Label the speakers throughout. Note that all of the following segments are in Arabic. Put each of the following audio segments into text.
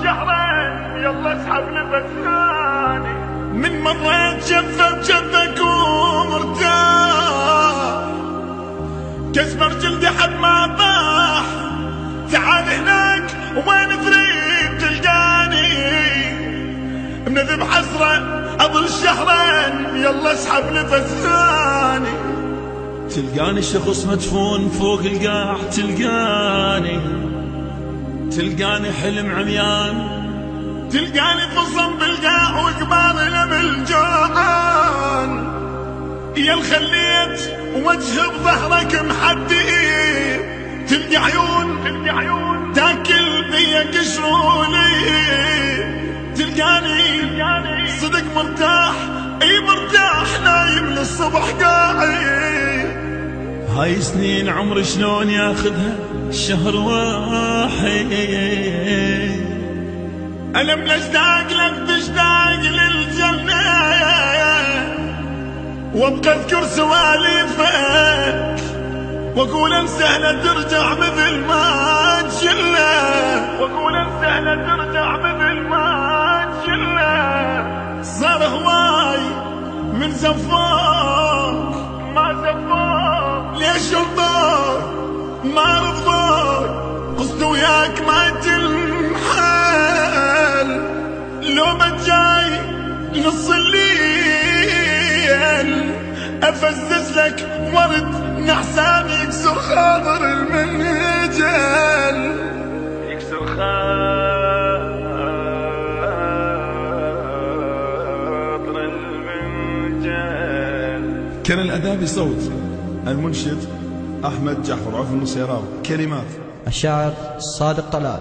Speaker 1: شهرين يلا اسحب نفساني. من مريت جفك ومرتاح، كسبر جلدي حد ما طاح. تعال هناك وين تريد تلقاني، بنذب حسرة اظل شهرين يلا اسحب نفس ثاني.
Speaker 2: تلقاني شخص مدفون فوق القاع، تلقاني حلم عميان،
Speaker 1: تلقاني في صنب القاع وقبالنا بالجوعان. يا خليت وجه بظهرك محدي، تلقى عيون تاكل بيا قشرولي. تلقاني صدق مرتاح، اي مرتاح نايم للصبح قاعد.
Speaker 2: هاي سنين عمري شلون ياخذها شهر واحد.
Speaker 1: انا من اشتاق لك تشتاق للجنة، وابقى اذكر سواليفك واقول ان سهلة ترجع مثل ما تجلى، واقول ان سهلة ترجع مثل ما تجلى. صار هواي من زفاك ما زفاك، ليش يرضاك ما رضاك، قصد وياك ما تنحل. لو ما جاي نص الليل افزز لك ورد نحسان يكسر خاطر المنجل، يكسر خاطر المنجل.
Speaker 3: كان الأداء بصوت المنشد أحمد جعفر عوف النصيراوي، كلمات
Speaker 4: الشاعر صادق طلال.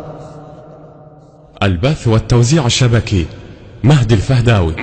Speaker 5: البث والتوزيع الشبكي مهدي الفهداوي.